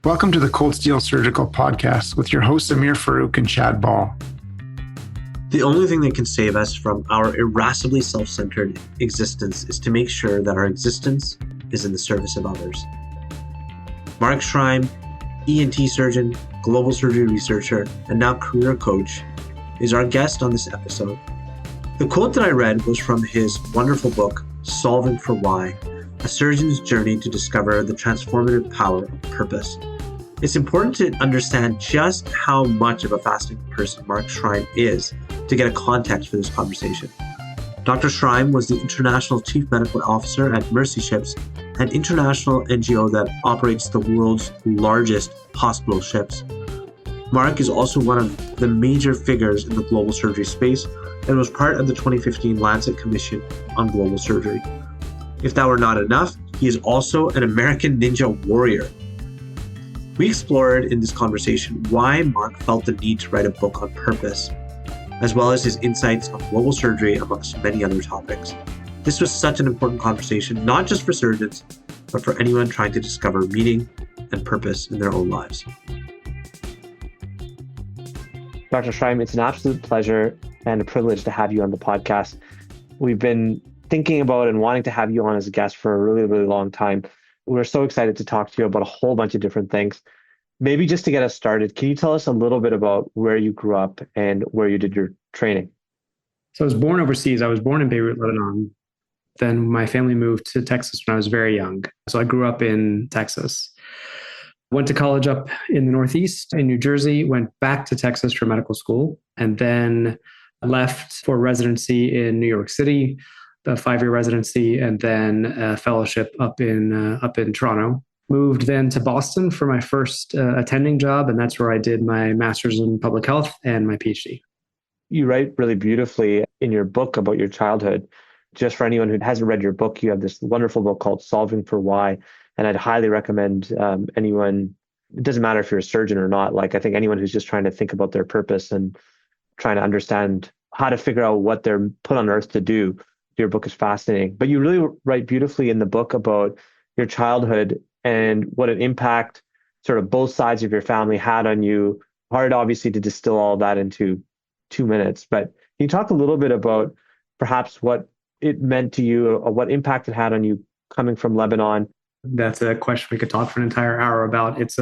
Welcome to the Cold Steel Surgical Podcast with your hosts Amir Farouk and Chad Ball. The only thing that can save us from our irascibly self-centered existence is to make sure that our existence is in the service of others. Mark Shrime, ENT surgeon, global surgery researcher, and now career coach, is our guest on this episode. The quote that I read was from his wonderful book, Solving for Why, a surgeon's journey to discover the transformative power of purpose. It's important to understand just how much of a fascinating person Mark Shrime is to get a context for this conversation. Dr. Shrime was the International Chief Medical Officer at Mercy Ships, an international NGO that operates the world's largest hospital ships. Mark is also one of the major figures in the global surgery space and was part of the 2015 Lancet Commission on global surgery. If that were not enough, he is also an American Ninja warrior. We explored in this conversation why Mark felt the need to write a book on purpose, as well as his insights on global surgery, amongst many other topics. This was such an important conversation, not just for surgeons, but for anyone trying to discover meaning and purpose in their own lives. Dr. Shrime, it's an absolute pleasure and a privilege to have you on the podcast. We've been thinking about and wanting to have you on as a guest for a really, really long time. We're so excited to talk to you about a whole bunch of different things. Maybe just to get us started, can you tell us a little bit about where you grew up and where you did your training? So I was born overseas. I was born in Beirut, Lebanon. Then my family moved to Texas when I was very young. So I grew up in Texas. Went to college up in the Northeast in New Jersey, went back to Texas for medical school, and then left for residency in New York City, a 5-year residency, and then a fellowship up in Toronto. Moved then to Boston for my first attending job, and that's where I did my master's in public health and my PhD. You write really beautifully in your book about your childhood. Just for anyone who hasn't read your book, you have this wonderful book called Solving for Why, and I'd highly recommend anyone, it doesn't matter if you're a surgeon or not, like I think anyone who's just trying to think about their purpose and trying to understand how to figure out what they're put on earth to do, your book is fascinating. But you really write beautifully in the book about your childhood and what an impact sort of both sides of your family had on you. Hard, obviously, to distill all that into 2 minutes. But can you talk a little bit about perhaps what it meant to you or what impact it had on you coming from Lebanon? That's a question we could talk for an entire hour about. It's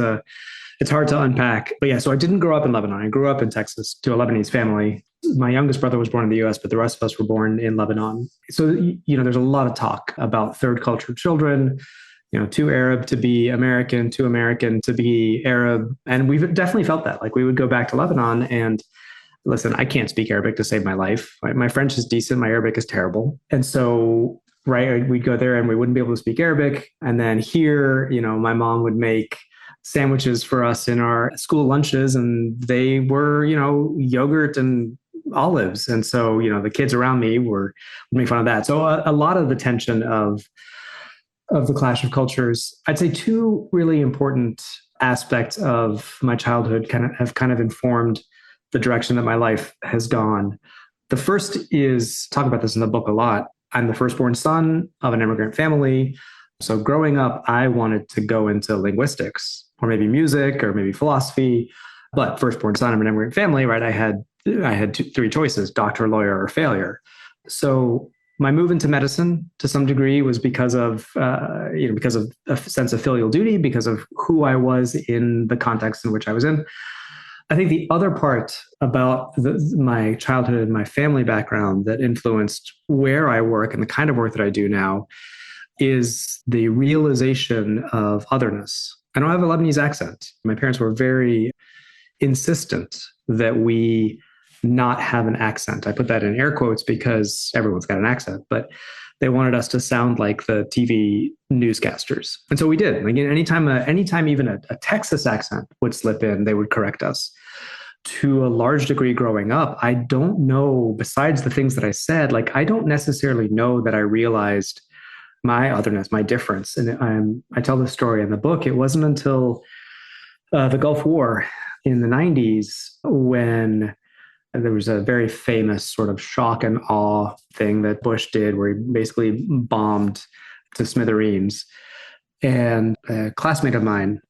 hard to unpack. But yeah, so I didn't grow up in Lebanon. I grew up in Texas to a Lebanese family. My youngest brother was born in the US, but the rest of us were born in Lebanon. So, there's a lot of talk about third culture children, too Arab to be American, too American to be Arab. And we've definitely felt that. Like we would go back to Lebanon and listen, I can't speak Arabic to save my life. My French is decent. My Arabic is terrible. And so, right, we'd go there and we wouldn't be able to speak Arabic. And then here, my mom would make sandwiches for us in our school lunches, and they were, yogurt and olives. And so, the kids around me would make fun of that. So a lot of the tension of the clash of cultures. I'd say two really important aspects of my childhood have informed the direction that my life has gone. The first is, talk about this in the book a lot, I'm the firstborn son of an immigrant family. So growing up, I wanted to go into linguistics or maybe music or maybe philosophy, but firstborn son of an immigrant family, right? I had 3 choices: doctor, lawyer, or failure. So my move into medicine to some degree was because of a sense of filial duty, because of who I was in the context in which I was in. I think the other part about my childhood and my family background that influenced where I work and the kind of work that I do now is the realization of otherness. I don't have a Lebanese accent. My parents were very insistent that we not have an accent. I put that in air quotes because everyone's got an accent, but they wanted us to sound like the TV newscasters. And so we did. Like anytime even a Texas accent would slip in, they would correct us. To a large degree growing up, I don't know, besides the things that I said, like I don't necessarily know that I realized my otherness, my difference. And I tell this story in the book. It wasn't until the Gulf War in the 90s when there was a very famous sort of shock and awe thing that Bush did where he basically bombed to smithereens. And a classmate of mine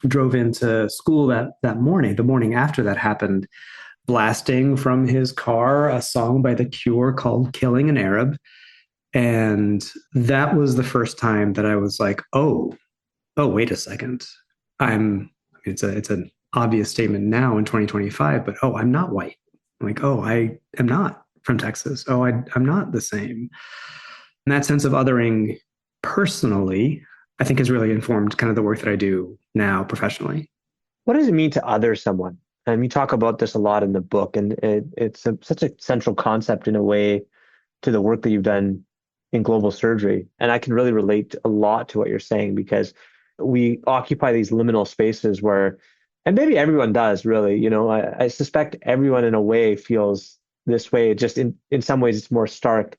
drove into school that morning, the morning after that happened, blasting from his car a song by The Cure called Killing an Arab. And that was the first time that I was like, oh, wait a second. It's an obvious statement now in 2025, but I'm not white. I'm like, I am not from Texas. I'm not the same. And that sense of othering personally, I think has really informed kind of the work that I do now professionally. What does it mean to other someone? And you talk about this a lot in the book, and such a central concept in a way to the work that you've done in global surgery. And I can really relate a lot to what you're saying, because we occupy these liminal spaces where, and maybe everyone does really, I suspect everyone in a way feels this way. Just in some ways, it's more stark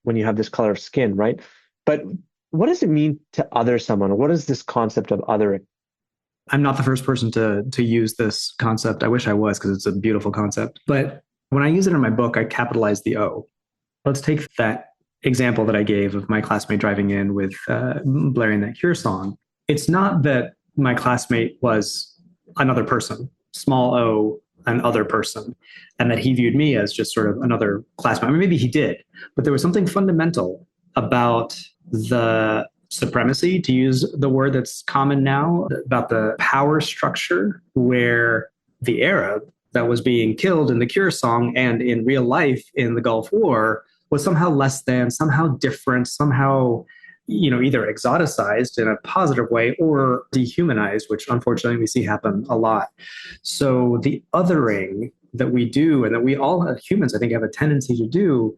when you have this color of skin, right? But what does it mean to other someone? What is this concept of othering? I'm not the first person to use this concept. I wish I was, because it's a beautiful concept. But when I use it in my book, I capitalize the O. Let's take that example that I gave of my classmate driving in with blaring that Cure song. It's not that my classmate was another person, small o, an other person, and that he viewed me as just sort of another classmate. I mean, maybe he did, but there was something fundamental about the supremacy, to use the word that's common now, about the power structure where the Arab that was being killed in the Cure song and in real life in the Gulf War was somehow less than, somehow different, somehow, either exoticized in a positive way or dehumanized, which unfortunately we see happen a lot. So the othering that we do, and that we all humans, I think, have a tendency to do,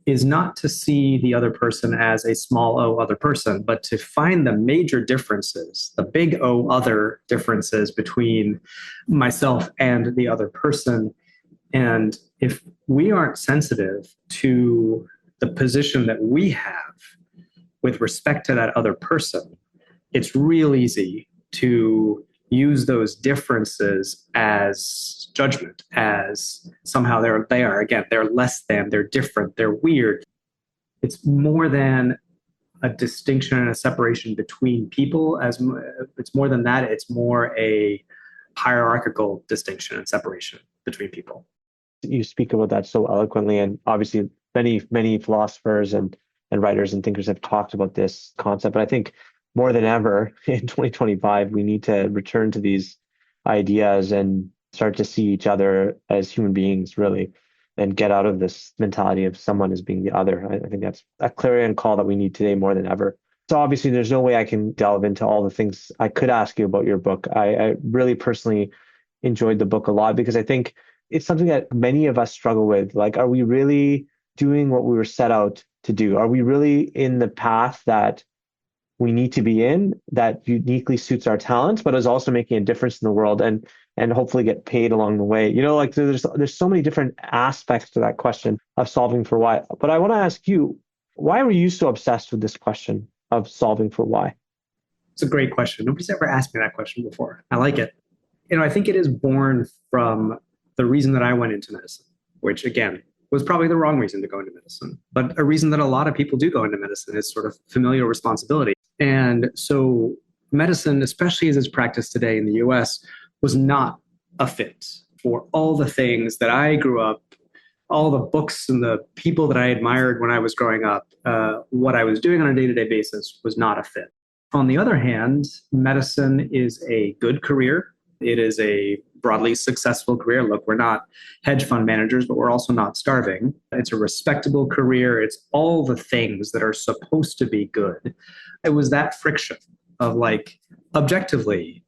is not to see the other person as a small o other person, but to find the major differences, the big O other differences between myself and the other person. And if we aren't sensitive to the position that we have with respect to that other person, it's real easy to use those differences as judgment, as somehow they're less than, they're different, they're weird. It's more than a distinction and a separation between people. It's more than that. It's more a hierarchical distinction and separation between people. You speak about that so eloquently, and obviously many philosophers and writers and thinkers have talked about this concept. But I think more than ever in 2025, we need to return to these ideas and start to see each other as human beings, really, and get out of this mentality of someone as being the other. I think that's a clarion call that we need today more than ever. So obviously, there's no way I can delve into all the things I could ask you about your book. I really personally enjoyed the book a lot, because I think it's something that many of us struggle with. Like, are we really doing what we were set out to do? Are we really in the path that we need to be in, that uniquely suits our talents, but is also making a difference in the world, and hopefully get paid along the way? Like there's so many different aspects to that question of solving for why. But I want to ask you, why were you so obsessed with this question of solving for why? It's a great question. Nobody's ever asked me that question before. I like it. I think it is born from the reason that I went into medicine, which again was probably the wrong reason to go into medicine, but a reason that a lot of people do go into medicine is sort of familial responsibility. And so medicine, especially as it's practiced today in the US, was not a fit for all the things that I grew up, all the books and the people that I admired when I was growing up. What I was doing on a day-to-day basis was not a fit. On the other hand, medicine is a good career. It is a broadly successful career. Look, we're not hedge fund managers, but we're also not starving. It's a respectable career. It's all the things that are supposed to be good. It was that friction of like, objectively,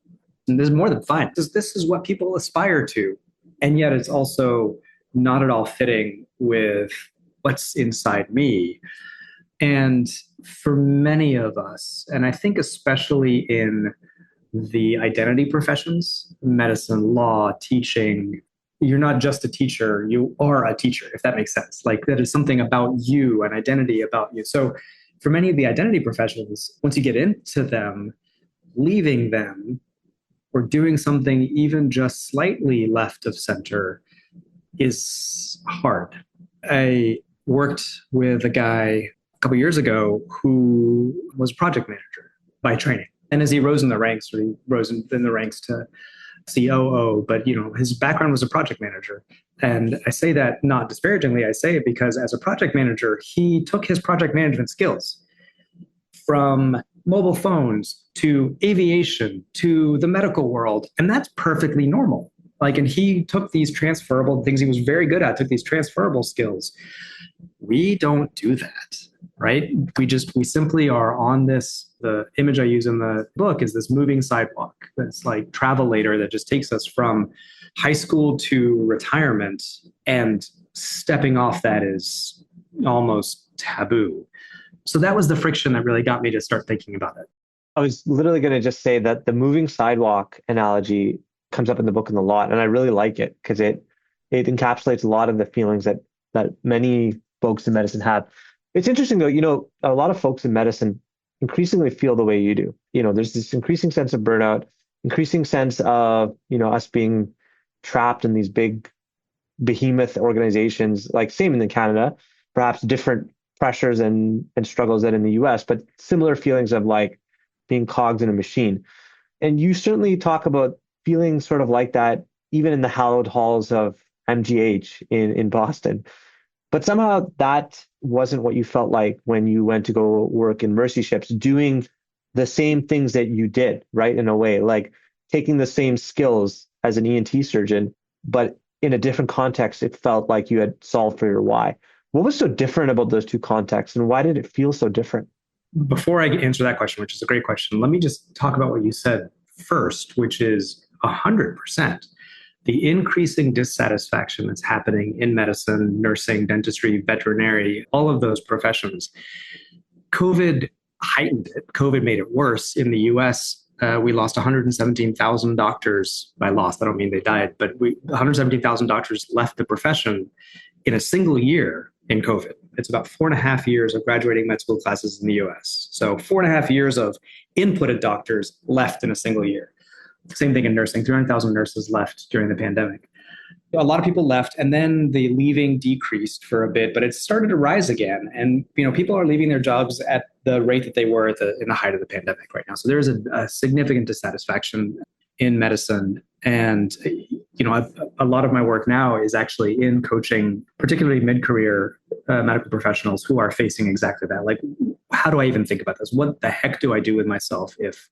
and this is more than fine. This is what people aspire to. And yet it's also not at all fitting with what's inside me. And for many of us, and I think especially in the identity professions, medicine, law, teaching, you're not just a teacher, you are a teacher, if that makes sense. Like that is something about you, an identity about you. So for many of the identity professions, once you get into them, leaving them or doing something even just slightly left of center is hard. I worked with a guy a couple years ago who was a project manager by training. And as he rose in the ranks, or he rose in the ranks to COO, but his background was a project manager. And I say that not disparagingly, I say it because as a project manager, he took his project management skills from mobile phones to aviation to the medical world. And that's perfectly normal. And he took these transferable things he was very good at, took these transferable skills. We don't do that, right? We simply are on this. The image I use in the book is this moving sidewalk that's like travelator that just takes us from high school to retirement, and stepping off that is almost taboo. So that was the friction that really got me to start thinking about it. I was literally going to just say that the moving sidewalk analogy comes up in the book a lot, and I really like it because it encapsulates a lot of the feelings that many folks in medicine have. It's interesting though, a lot of folks in medicine increasingly feel the way you do. There's this increasing sense of burnout, increasing sense of, us being trapped in these big behemoth organizations, like same in Canada, perhaps different pressures and struggles than in the US, but similar feelings of like being cogs in a machine. And you certainly talk about feeling sort of like that, even in the hallowed halls of MGH in Boston. But somehow that wasn't what you felt like when you went to go work in Mercy Ships, doing the same things that you did, right? In a way, like taking the same skills as an ENT surgeon, but in a different context, it felt like you had solved for your why. What was so different about those two contexts, and why did it feel so different? Before I answer that question, which is a great question, let me just talk about what you said first, which is 100%. The increasing dissatisfaction that's happening in medicine, nursing, dentistry, veterinary, all of those professions. COVID heightened it. COVID made it worse. In the US, we lost 117,000 doctors. By lost, I don't mean they died, but 117,000 doctors left the profession in a single year in COVID. It's about 4.5 years of graduating med school classes in the US. So 4.5 years of inputted doctors left in a single year. Same thing in nursing, 300,000 nurses left during the pandemic. A lot of people left, and then the leaving decreased for a bit, but it started to rise again. And people are leaving their jobs at the rate that they were in the height of the pandemic right now. So there's a significant dissatisfaction in medicine. And a lot of my work now is actually in coaching, particularly mid-career medical professionals who are facing exactly that. Like, how do I even think about this? What the heck do I do with myself if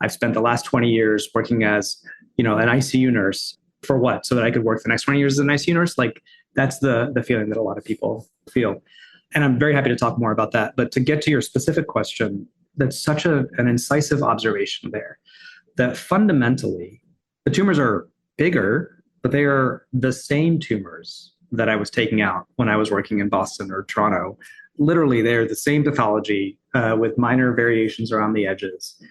I've spent the last 20 years working as, an ICU nurse for what? So that I could work the next 20 years as an ICU nurse? Like, that's the feeling that a lot of people feel. And I'm very happy to talk more about that. But to get to your specific question, that's such an incisive observation there, that fundamentally the tumors are bigger, but they are the same tumors that I was taking out when I was working in Boston or Toronto. Literally, they're the same pathology with minor variations around the edges.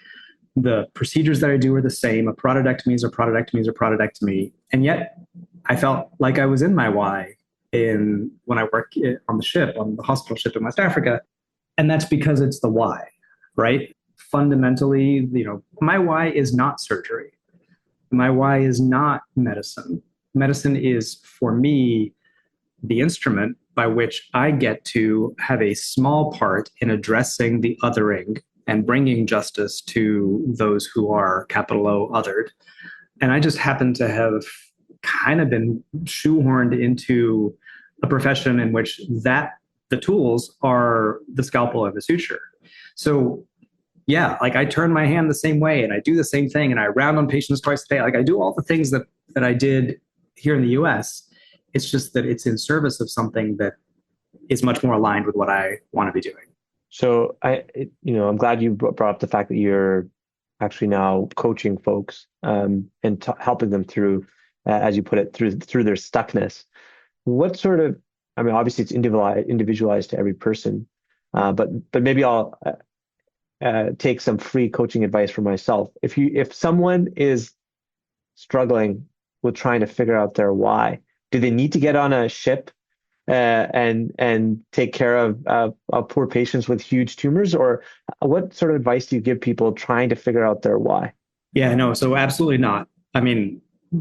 The procedures that I do are the same. A parotidectomy is a parotidectomy is a parotidectomy. And yet I felt like I was in my why when I work on the hospital ship in West Africa. And that's because it's the why, right? Fundamentally, my why is not surgery. My why is not medicine. Medicine is, for me, the instrument by which I get to have a small part in addressing the othering and bringing justice to those who are capital O othered. And I just happen to have kind of been shoehorned into a profession in which the tools are the scalpel and the suture. So yeah, like I turn my hand the same way and I do the same thing and I round on patients twice a day. Like I do all the things that I did here in the US. It's just that it's in service of something that is much more aligned with what I want to be doing. So I'm glad you brought up the fact that you're actually now coaching folks and helping them through, as you put it, through their stuckness. What sort of, obviously it's individualized to every person, but maybe I'll take some free coaching advice for myself. If someone is struggling with trying to figure out their why, do they need to get on a ship and take care of poor patients with huge tumors, or what sort of advice do you give people trying to figure out their why? Yeah, no, so absolutely not.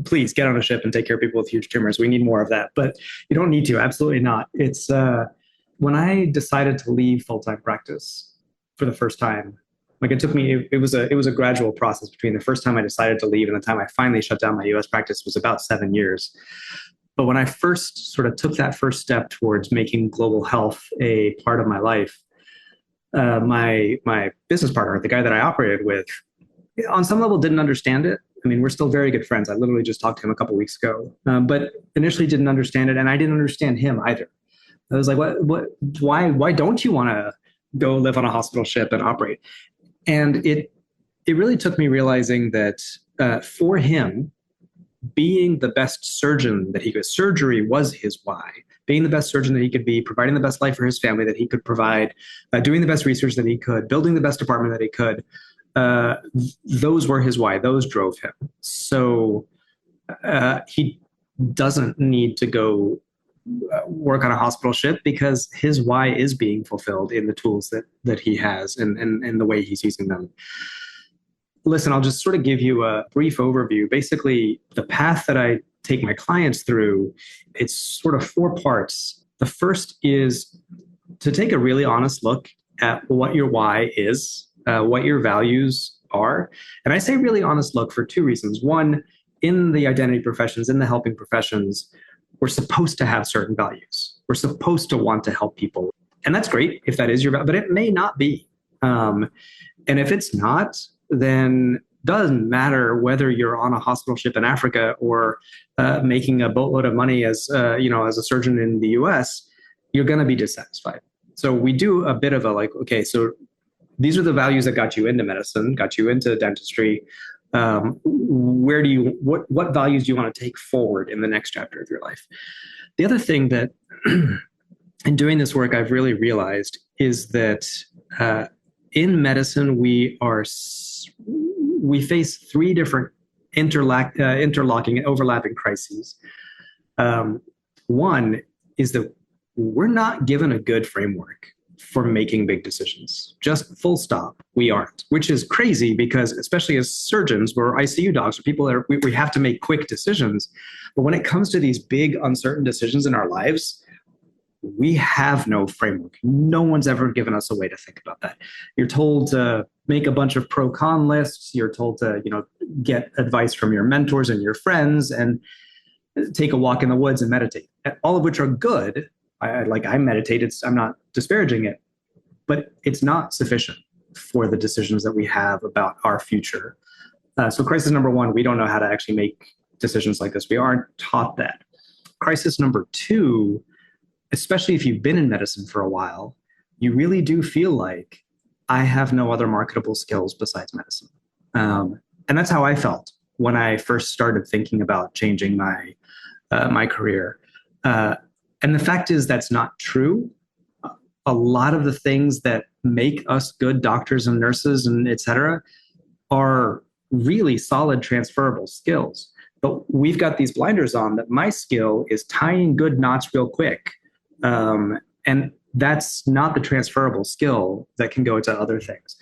Please get on a ship and take care of people with huge tumors. We need more of that, but you don't need to. Absolutely not. It's when I decided to leave full-time practice for the first time, Like it took me, it was a gradual process between the first time I decided to leave and the time I finally shut down my US practice was about 7 years. But when I first sort of took that first step towards making global health a part of my life, my business partner, the guy that I operated with, on some level didn't understand it. I mean, we're still very good friends. I literally just talked to him a couple of weeks ago, but initially didn't understand it, and I didn't understand him either. I was like, why don't you want to go live on a hospital ship and operate? And it really took me realizing that for him, being the best surgeon that he could, surgery was his why. Being the best surgeon that he could be, providing the best life for his family that he could provide, doing the best research that he could, building the best department that he could. Those were his why. Those drove him. So he doesn't need to go work on a hospital ship because his why is being fulfilled in the tools that he has and the way he's using them. Listen, I'll just sort of give you a brief overview. Basically, the path that I take my clients through, it's sort of four parts. The first is to take a really honest look at what your why is, what your values are. And I say really honest look for two reasons. One, in the identity professions, in the helping professions, we're supposed to have certain values. We're supposed to want to help people. And that's great if that is your value, but it may not be. And if it's not, then doesn't matter whether you're on a hospital ship in Africa or making a boatload of money as as a surgeon in the US, you're going to be dissatisfied. So we do a bit of a like, okay, so these are the values that got you into medicine, got you into dentistry. What values do you want to take forward in the next chapter of your life? The other thing that in doing this work I've really realized is that in medicine we face three different interlocking and overlapping crises. One is that we're not given a good framework for making big decisions. Just full stop, we aren't, which is crazy because especially as surgeons, we're ICU docs, people that we have to make quick decisions. But when it comes to these big uncertain decisions in our lives, we have no framework. No one's ever given us a way to think about that. You're told to make a bunch of pro-con lists. You're told to, get advice from your mentors and your friends and take a walk in the woods and meditate. All of which are good. I meditate. I'm not disparaging it, but it's not sufficient for the decisions that we have about our future. So crisis number one, we don't know how to actually make decisions like this. We aren't taught that. Crisis number two, especially if you've been in medicine for a while, you really do feel like I have no other marketable skills besides medicine. And that's how I felt when I first started thinking about changing my career. And the fact is that's not true. A lot of the things that make us good doctors and nurses and et cetera are really solid transferable skills. But we've got these blinders on that my skill is tying good knots real quick. And that's not the transferable skill that can go into other things.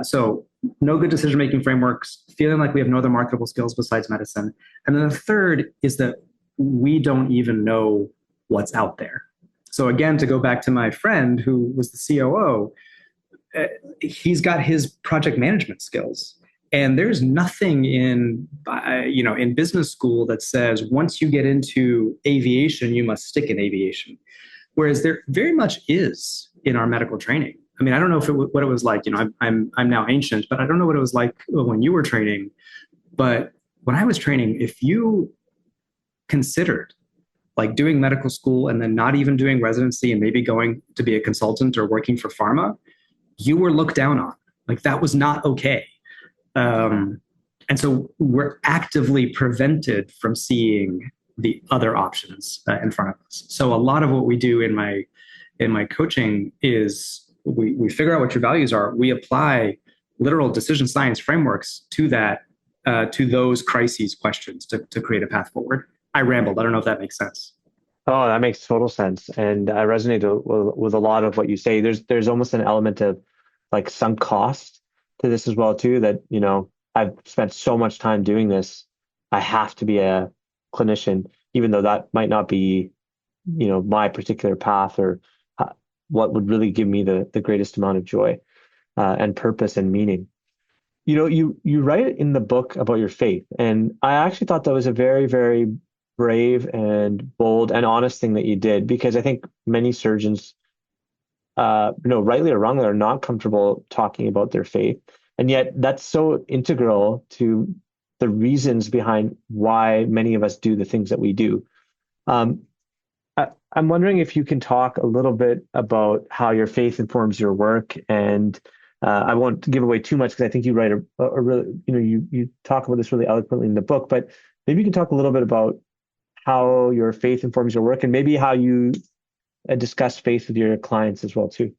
So no good decision-making frameworks, feeling like we have no other marketable skills besides medicine. And then the third is that we don't even know what's out there. So again, to go back to my friend who was the COO, he's got his project management skills. And there's nothing in business school that says once you get into aviation, you must stick in aviation. Whereas there very much is in our medical training. I mean, I don't know what it was like. I'm now ancient, but I don't know what it was like when you were training. But when I was training, if you considered like doing medical school and then not even doing residency and maybe going to be a consultant or working for pharma, you were looked down on. Like that was not okay. And so we're actively prevented from seeing the other options in front of us. So a lot of what we do in my coaching is we figure out what your values are. We apply literal decision science frameworks to that, to those crises questions to create a path forward. I rambled. I don't know if that makes sense. Oh, that makes total sense. And I resonate with a lot of what you say. There's almost an element of like sunk cost to this as well, too, that, I've spent so much time doing this. I have to be a clinician, even though that might not be, my particular path or what would really give me the greatest amount of joy. and purpose and meaning. You write in the book about your faith, and I actually thought that was a very, very brave and bold and honest thing that you did, because I think many surgeons, rightly or wrongly, are not comfortable talking about their faith, and yet that's so integral to the reasons behind why many of us do the things that we do. Um, I'm wondering if you can talk a little bit about how your faith informs your work, and I won't give away too much because I think you write a really, you talk about this really eloquently in the book, but maybe you can talk a little bit about how your faith informs your work and maybe how you discuss faith with your clients as well too.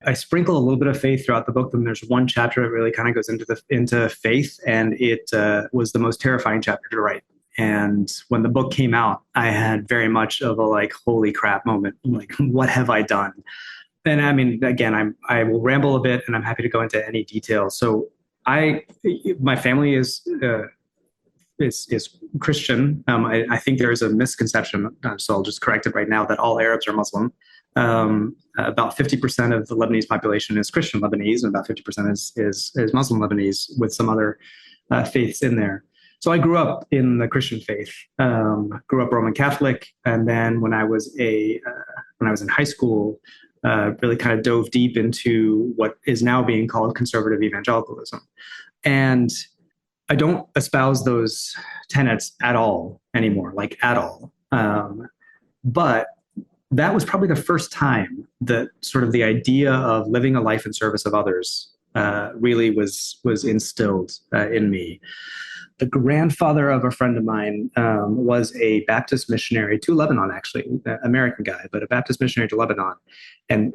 I sprinkle a little bit of faith throughout the book. Then there's one chapter that really kind of goes into faith, and it was the most terrifying chapter to write. And when the book came out, I had very much of a like, holy crap moment. Like, what have I done? And I mean, again, I will ramble a bit, and I'm happy to go into any detail. So my family is Christian. I think there is a misconception, so I'll just correct it right now, that all Arabs are Muslim. About 50% of the Lebanese population is Christian Lebanese, and about 50% is Muslim Lebanese, with some other faiths in there. So I grew up in the Christian faith, grew up Roman Catholic, and then when I was in high school, really kind of dove deep into what is now being called conservative evangelicalism. And I don't espouse those tenets at all anymore, like at all. But that was probably the first time that sort of the idea of living a life in service of others really was instilled in me. The grandfather of a friend of mine was a Baptist missionary to Lebanon, actually, American guy, but a Baptist missionary to Lebanon. And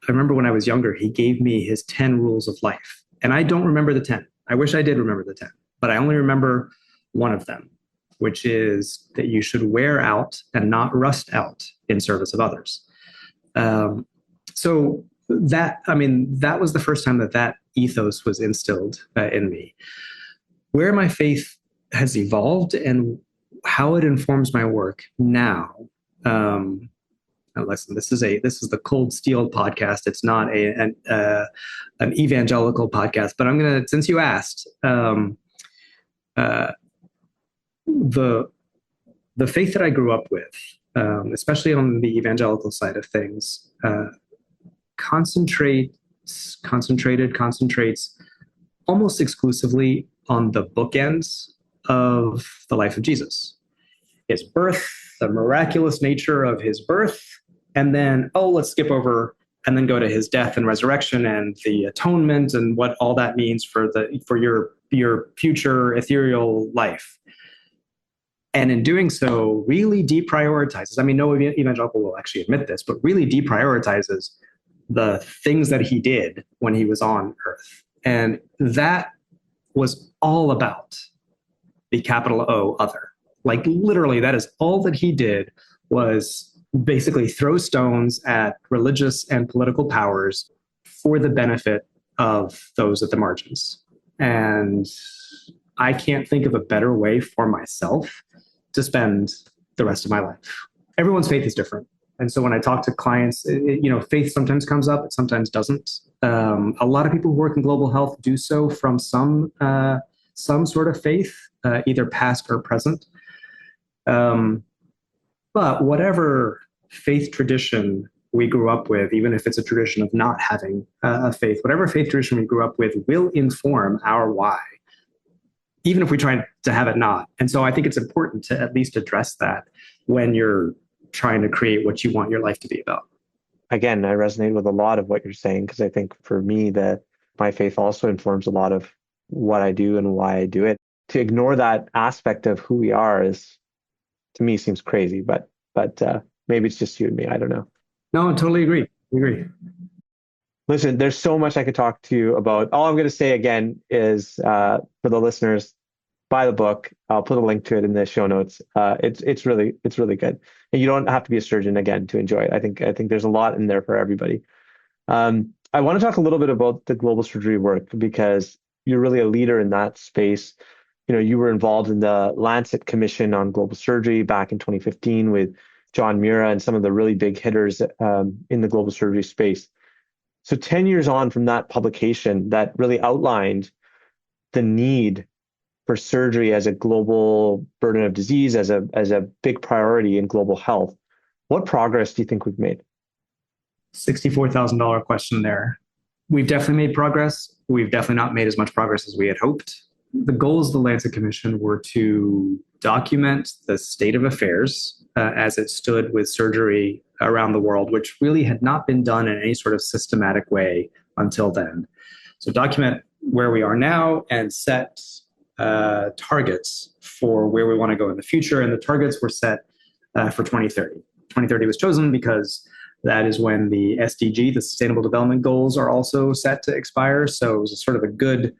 I remember when I was younger, he gave me his 10 rules of life. And I don't remember the 10. I wish I did remember the 10, but I only remember one of them, which is that you should wear out and not rust out in service of others. So that was the first time that ethos was instilled in me. Where my faith has evolved and how it informs my work now. Listen, this is the Cold Steel podcast. It's not an evangelical podcast, but I'm gonna, since you asked, the faith that I grew up with, especially on the evangelical side of things, concentrates almost exclusively on the bookends of the life of Jesus. His birth, the miraculous nature of his birth, and then, let's skip over and then go to his death and resurrection and the atonement and what all that means for your future ethereal life. And in doing so, really deprioritizes, no evangelical will actually admit this, but really deprioritizes the things that he did when he was on earth. And that was all about the capital O, other. Like, literally, that is all that he did, was basically throw stones at religious and political powers for the benefit of those at the margins. And I can't think of a better way for myself to spend the rest of my life. Everyone's faith is different. And so when I talk to clients, faith sometimes comes up, it sometimes doesn't. A lot of people who work in global health do so from some sort of faith, either past or present. But whatever faith tradition we grew up with, even if it's a tradition of not having a faith, whatever faith tradition we grew up with will inform our why, even if we try to have it not. And so I think it's important to at least address that when you're trying to create what you want your life to be about. Again, I resonate with a lot of what you're saying, because I think for me that my faith also informs a lot of what I do and why I do it. To ignore that aspect of who we are is, to me, seems crazy, but maybe it's just you and me. I don't know. No, I totally agree. We agree. Listen, there's so much I could talk to you about. All I'm going to say again is, for the listeners, buy the book. I'll put a link to it in the show notes. It's really good, and you don't have to be a surgeon again to enjoy it. I think there's a lot in there for everybody. I want to talk a little bit about the global surgery work, because you're really a leader in that space. You were involved in the Lancet Commission on global surgery back in 2015 with John Mura and some of the really big hitters in the global surgery space. So 10 years on from that publication that really outlined the need for surgery as a global burden of disease, as a big priority in global health, what progress do you think we've made? $64,000 question there. We've definitely made progress. We've definitely not made as much progress as we had hoped. The goals of the Lancet Commission were to document the state of affairs as it stood with surgery around the world, which really had not been done in any sort of systematic way until then. So document where we are now and set targets for where we want to go in the future. And the targets were set for 2030. 2030 was chosen because that is when the SDG, the Sustainable Development Goals, are also set to expire. So it was a sort of a good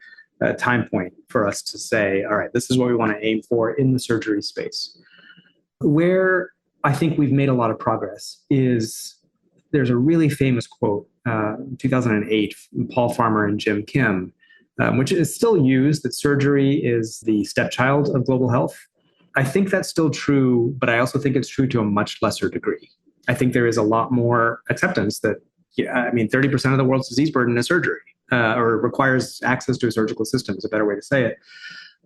time point for us to say, all right, this is what we want to aim for in the surgery space. Where I think we've made a lot of progress is there's a really famous quote, 2008, from Paul Farmer and Jim Kim, which is still used, that surgery is the stepchild of global health. I think that's still true, but I also think it's true to a much lesser degree. I think there is a lot more acceptance that, 30% of the world's disease burden is surgery, or requires access to a surgical system is a better way to say it.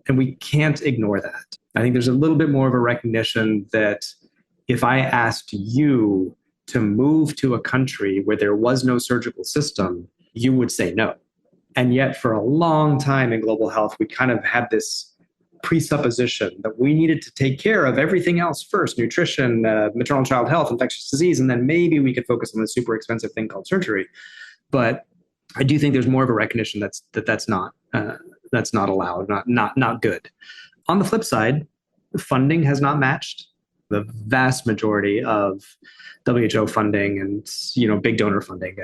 And we can't ignore that. I think there's a little bit more of a recognition that if I asked you to move to a country where there was no surgical system, you would say no. And yet for a long time in global health, we kind of had this presupposition that we needed to take care of everything else first: nutrition, maternal and child health, infectious disease, and then maybe we could focus on the super expensive thing called surgery. But I do think there's more of a recognition that's not allowed, not good. On the flip side, funding has not matched. The vast majority of WHO funding and big donor funding,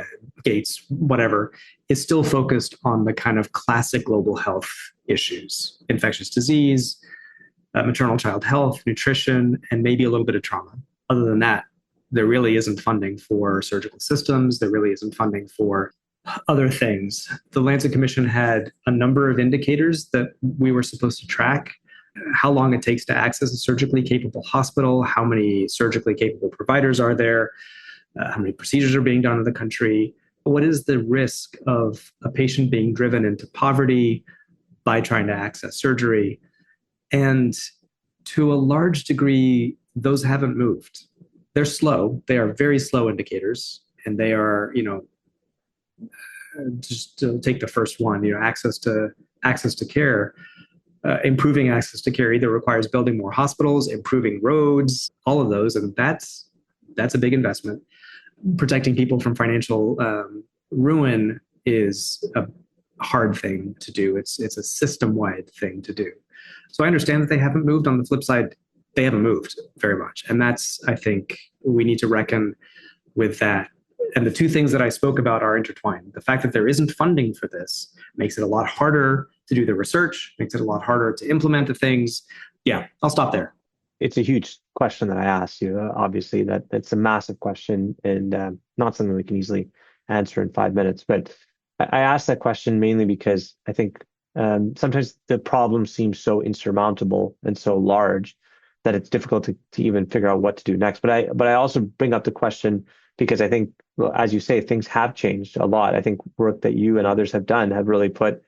Gates, whatever, is still focused on the kind of classic global health issues: infectious disease, maternal child health, nutrition, and maybe a little bit of trauma. Other than that, there really isn't funding for surgical systems. There really isn't funding for other things. The Lancet Commission had a number of indicators that we were supposed to track: how long it takes to access a surgically capable hospital, how many surgically capable providers are there, how many procedures are being done in the country, what is the risk of a patient being driven into poverty by trying to access surgery. And to a large degree, those haven't moved. They're slow. They are very slow indicators. And they are, just to take the first one, access to care. Improving access to care either requires building more hospitals, improving roads, all of those, and that's a big investment. Protecting people from financial ruin is a hard thing to do. It's a system-wide thing to do. So I understand that they haven't moved. On the flip side, they haven't moved very much, and I think we need to reckon with that. And the two things that I spoke about are intertwined. The fact that there isn't funding for this makes it a lot harder to do the research, makes it a lot harder to implement the things. Yeah, I'll stop there. It's a huge question that I asked you. Obviously, that's a massive question and not something we can easily answer in 5 minutes. But I asked that question mainly because I think sometimes the problem seems so insurmountable and so large that it's difficult to even figure out what to do next. But I also bring up the question because I think, well, as you say, things have changed a lot. I think work that you and others have done have really put,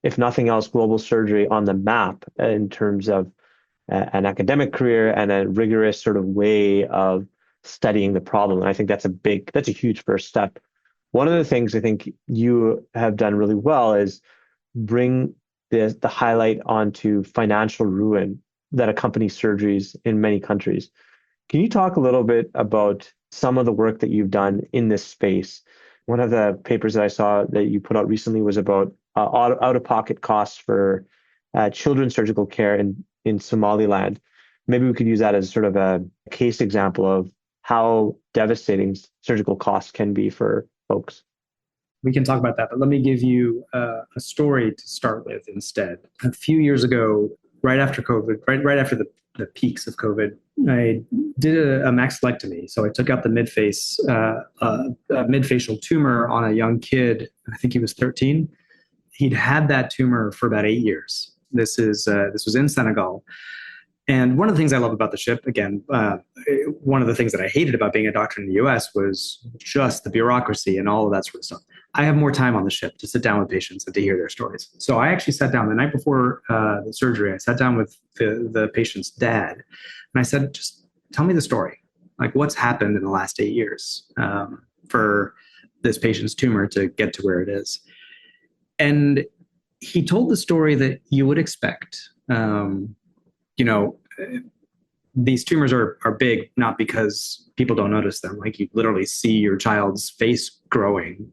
if nothing else, global surgery on the map in terms of an academic career and a rigorous sort of way of studying the problem. And I think that's a huge first step. One of the things I think you have done really well is bring the highlight onto financial ruin that accompanies surgeries in many countries. Can you talk a little bit about some of the work that you've done in this space? One of the papers that I saw that you put out recently was about out-of-pocket costs for children's surgical care in Somaliland. Maybe we could use that as sort of a case example of how devastating surgical costs can be for folks. We can talk about that, but let me give you a story to start with instead. A few years ago, right after COVID, right after the peaks of COVID, I did a maxillectomy. So I took out the midfacial tumor on a young kid. I think he was 13. He'd had that tumor for about 8 years. This was in Senegal. And one of the things I love about the ship, again, one of the things that I hated about being a doctor in the US was just the bureaucracy and all of that sort of stuff. I have more time on the ship to sit down with patients and to hear their stories. So I actually sat down the night before the surgery. I sat down with the patient's dad, and I said, just tell me the story. Like, what's happened in the last 8 years for this patient's tumor to get to where it is? And he told the story that you would expect. These tumors are big, not because people don't notice them. Like, you literally see your child's face growing.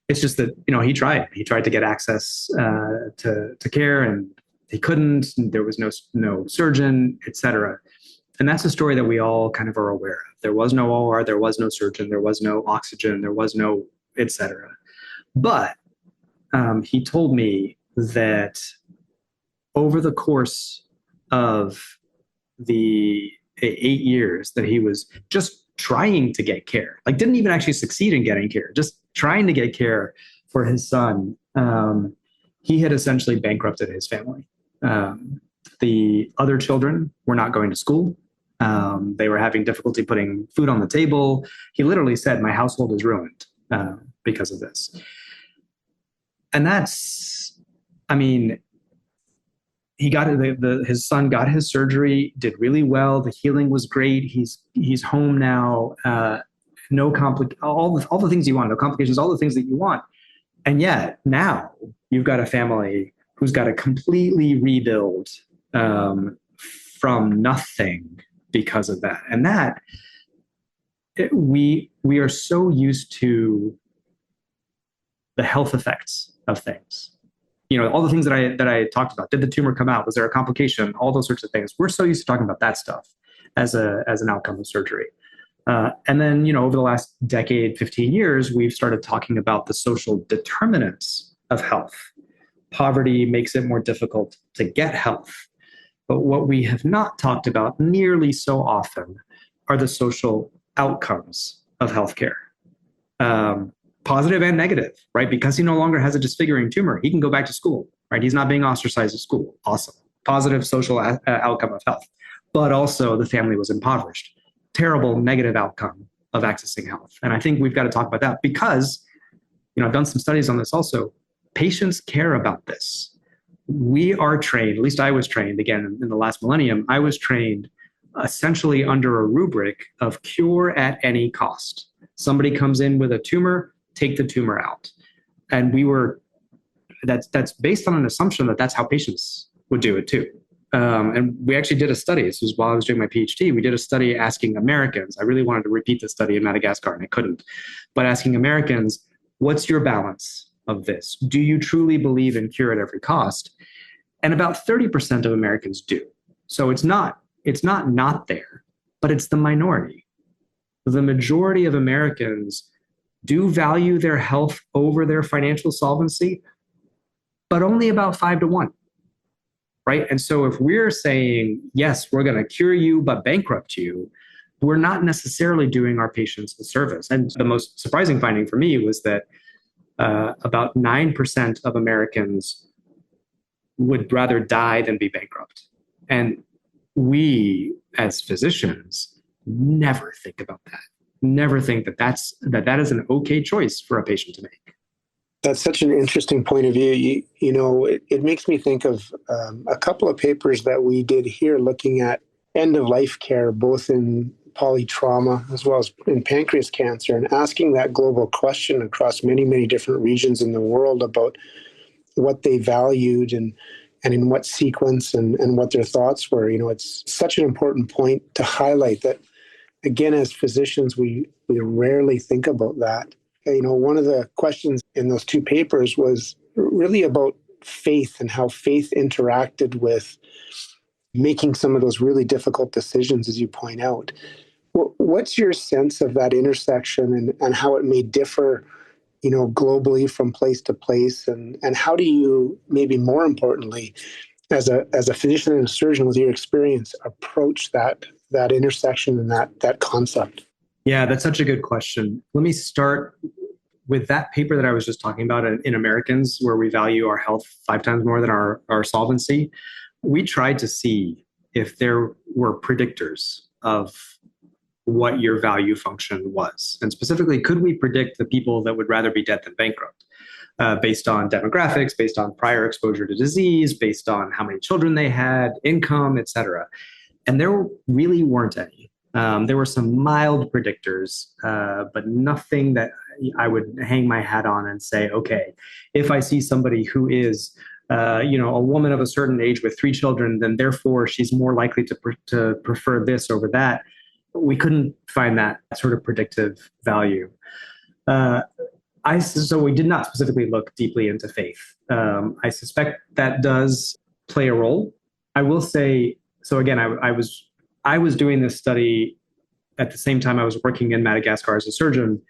It's just that, he tried to get access to care, and he couldn't. There was no surgeon, et cetera. And that's a story that we all kind of are aware of. There was no OR, there was no surgeon, there was no oxygen, there was no et cetera. But he told me that over the course of the 8 years that he was just trying to get care, like didn't even actually succeed in getting care, just trying to get care for his son, he had essentially bankrupted his family. The other children were not going to school. They were having difficulty putting food on the table. He literally said, my household is ruined because of this. And that's, he got his son got his surgery, did really well. The healing was great. He's home now. All the things you want, no complications, all the things that you want. And yet now you've got a family who's got to completely rebuild from nothing because of that. And we are so used to the health effects of things. All the things that I talked about. Did the tumor come out? Was there a complication? All those sorts of things. We're so used to talking about that stuff as an outcome of surgery. And then, over the last decade, 15 years, we've started talking about the social determinants of health. Poverty makes it more difficult to get health. But what we have not talked about nearly so often are the social outcomes of healthcare. Positive and negative, right? Because he no longer has a disfiguring tumor, he can go back to school, right? He's not being ostracized at school. Awesome. Positive social outcome of health. But also the family was impoverished. Terrible negative outcome of accessing health. And I think we've got to talk about that because, I've done some studies on this also. Patients care about this. We are trained, at least I was trained, again, in the last millennium, I was trained essentially under a rubric of cure at any cost. Somebody comes in with a tumor, take the tumor out. And that's based on an assumption that that's how patients would do it too. And we actually did a study. This was while I was doing my PhD. We did a study asking Americans. I really wanted to repeat the study in Madagascar and I couldn't. But asking Americans, what's your balance of this? Do you truly believe in cure at every cost? And about 30% of Americans do. So it's not there, but it's the minority. The majority of Americans do value their health over their financial solvency, but only about 5-1, right? And so if we're saying, yes, we're going to cure you, but bankrupt you, we're not necessarily doing our patients a service. And the most surprising finding for me was that about 9% of Americans would rather die than be bankrupt. And we, as physicians, never think about that. Never think that is an okay choice for a patient to make. That's such an interesting point of view. It makes me think of a couple of papers that we did here looking at end-of-life care, both in polytrauma as well as in pancreas cancer, and asking that global question across many, many different regions in the world about what they valued and in what sequence and what their thoughts were. It's such an important point to highlight that, again, as physicians, we rarely think about that. One of the questions in those two papers was really about faith and how faith interacted with making some of those really difficult decisions, as you point out. What's your sense of that intersection and how it may differ, globally from place to place? And how do you, maybe more importantly, as a physician and a surgeon with your experience, approach that intersection and that concept? Yeah, that's such a good question. Let me start with that paper that I was just talking about in Americans, where we value our health 5 times more than our solvency. We tried to see if there were predictors of what your value function was. And specifically, could we predict the people that would rather be dead than bankrupt? Based on demographics, based on prior exposure to disease, based on how many children they had, income, et cetera. And there really weren't any. There were some mild predictors, but nothing that I would hang my hat on and say, okay, if I see somebody who is a woman of a certain age with 3 children, then therefore she's more likely to prefer this over that. We couldn't find that sort of predictive value. So we did not specifically look deeply into faith. I suspect that does play a role. I will say, so again, I was doing this study at the same time I was working in Madagascar as a surgeon,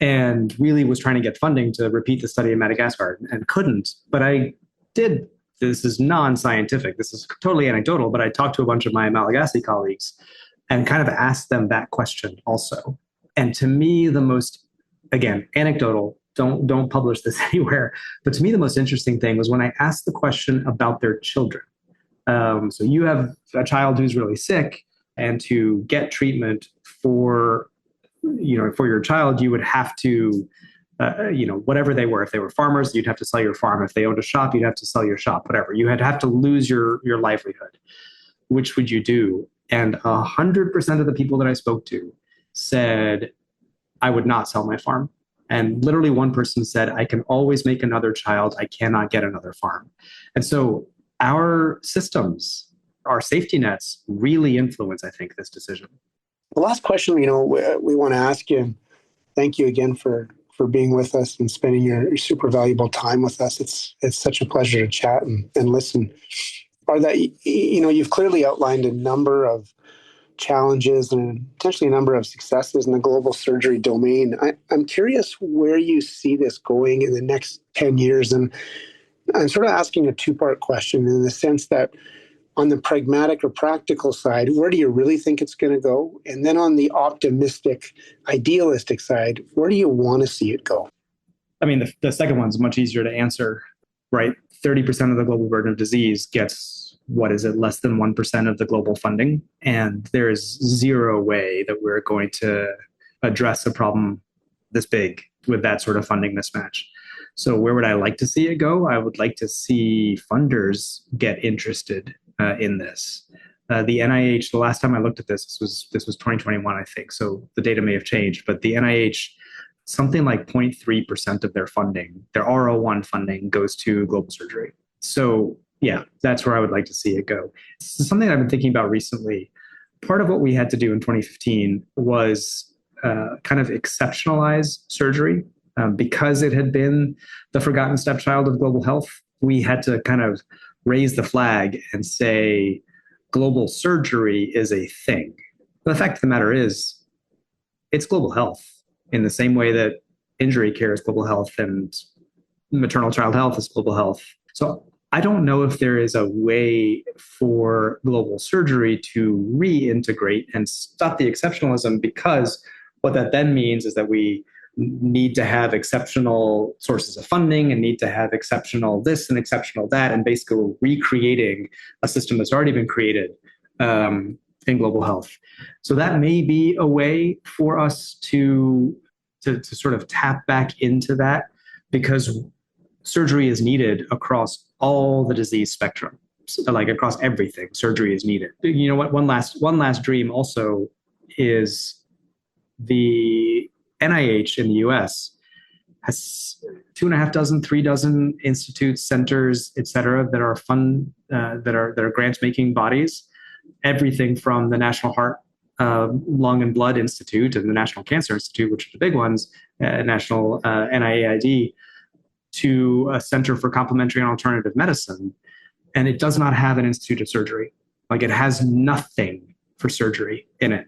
and really was trying to get funding to repeat the study in Madagascar and couldn't. But I did. This is non-scientific. This is totally anecdotal, but I talked to a bunch of my Malagasy colleagues and kind of asked them that question also. And to me, the most, again, anecdotal, don't publish this anywhere, but to me, the most interesting thing was when I asked the question about their children. So you have a child who's really sick, and to get treatment for your child, you would have to, whatever they were. If they were farmers, you'd have to sell your farm. If they owned a shop, you'd have to sell your shop, whatever. You had to have to lose your livelihood. Which would you do? And 100% of the people that I spoke to said, I would not sell my farm. And literally one person said, I can always make another child. I cannot get another farm. And so our systems, our safety nets really influence, I think, this decision. The last question, we want to ask you, and thank you again for being with us and spending your super valuable time with us. It's such a pleasure to chat and listen. Are that, you've clearly outlined a number of challenges and potentially a number of successes in the global surgery domain. I'm curious where you see this going in the next 10 years. And I'm sort of asking a 2-part question in the sense that on the pragmatic or practical side, where do you really think it's going to go? And then on the optimistic, idealistic side, where do you want to see it go? I mean, the second one's much easier to answer, right? 30% of the global burden of disease gets, less than 1% of the global funding. And there is zero way that we're going to address a problem this big with that sort of funding mismatch. So where would I like to see it go? I would like to see funders get interested in this. The NIH, the last time I looked at this was 2021, I think. So the data may have changed, but the NIH, something like 0.3% of their funding, their R01 funding, goes to global surgery. So yeah, that's where I would like to see it go. This is something I've been thinking about recently. Part of what we had to do in 2015 was kind of exceptionalize surgery. Because it had been the forgotten stepchild of global health, we had to kind of raise the flag and say global surgery is a thing. But the fact of the matter is, it's global health in the same way that injury care is global health and maternal child health is global health. So I don't know if there is a way for global surgery to reintegrate and stop the exceptionalism, because what that then means is that we need to have exceptional sources of funding and need to have exceptional this and exceptional that, and basically we're recreating a system that's already been created in global health. So that may be a way for us to sort of tap back into that, because surgery is needed across all the disease spectrum. So like across everything, surgery is needed. You know what? One last dream also is the NIH in the US has 2.5 3 dozen institutes, centers, et cetera, that are that are grant-making bodies. Everything from the National Heart, Lung and Blood Institute and the National Cancer Institute, which are the big ones, National NIAID, to a Center for Complementary and Alternative Medicine. And it does not have an Institute of Surgery. Like, it has nothing for surgery in it.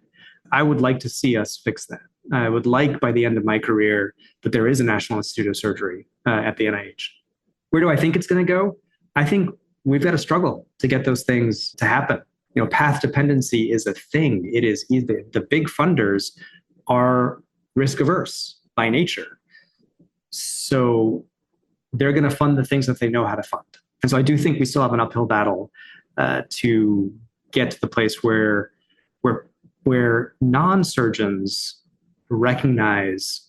I would like to see us fix that. I would like by the end of my career that there is a National Institute of Surgery at the NIH. Where do I think it's going to go? I think we've got to struggle to get those things to happen. Path dependency is a thing. It is either the big funders are risk averse by nature. So they're going to fund the things that they know how to fund. And so I do think we still have an uphill battle to get to the place where non-surgeons recognize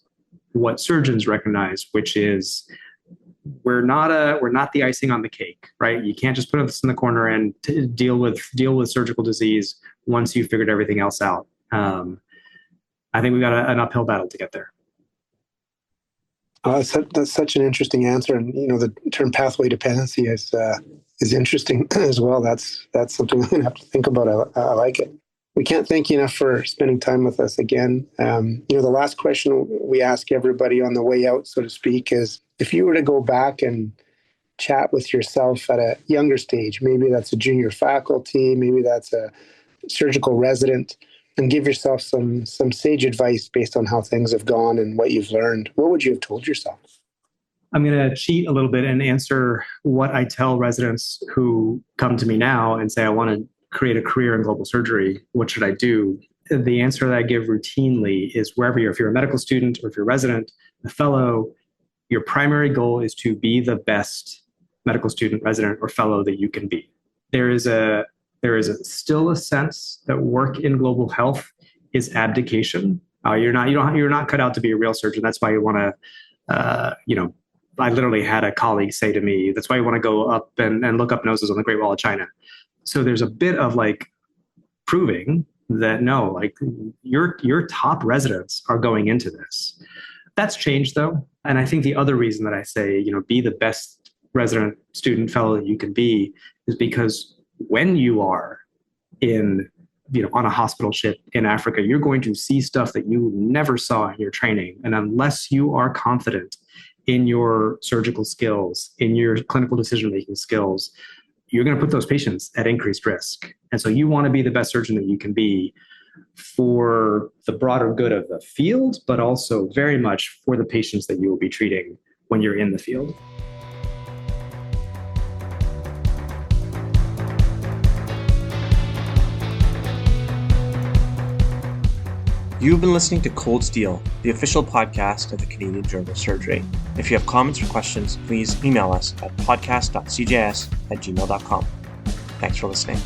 what surgeons recognize, which is we're not the icing on the cake, right? You can't just put this in the corner and deal with surgical disease once you've figured everything else out. I think we've got an uphill battle to get there. That's such an interesting answer, and the term pathway dependency is interesting as well. That's something I'm going to have to think about. I like it. We can't thank you enough for spending time with us again. The last question we ask everybody on the way out, so to speak, is if you were to go back and chat with yourself at a younger stage, maybe that's a junior faculty, maybe that's a surgical resident, and give yourself some sage advice based on how things have gone and what you've learned, what would you have told yourself? I'm going to cheat a little bit and answer what I tell residents who come to me now and say, I want to create a career in global surgery. What should I do? The answer that I give routinely is wherever if you're a medical student or if you're a resident, a fellow, your primary goal is to be the best medical student, resident, or fellow that you can be. There is still a sense that work in global health is abdication. You're not cut out to be a real surgeon. That's why you want to, I literally had a colleague say to me, that's why you want to go up and look up noses on the Great Wall of China. So there's a bit of proving that no, your top residents are going into this. That's changed though. And I think the other reason that I say, be the best resident, student, fellow that you can be is because when you are on a hospital ship in Africa, you're going to see stuff that you never saw in your training. And unless you are confident in your surgical skills, in your clinical decision-making skills, you're going to put those patients at increased risk. And so you want to be the best surgeon that you can be for the broader good of the field, but also very much for the patients that you will be treating when you're in the field. You've been listening to Cold Steel, the official podcast of the Canadian Journal of Surgery. If you have comments or questions, please email us at podcast.cjs@gmail.com. Thanks for listening.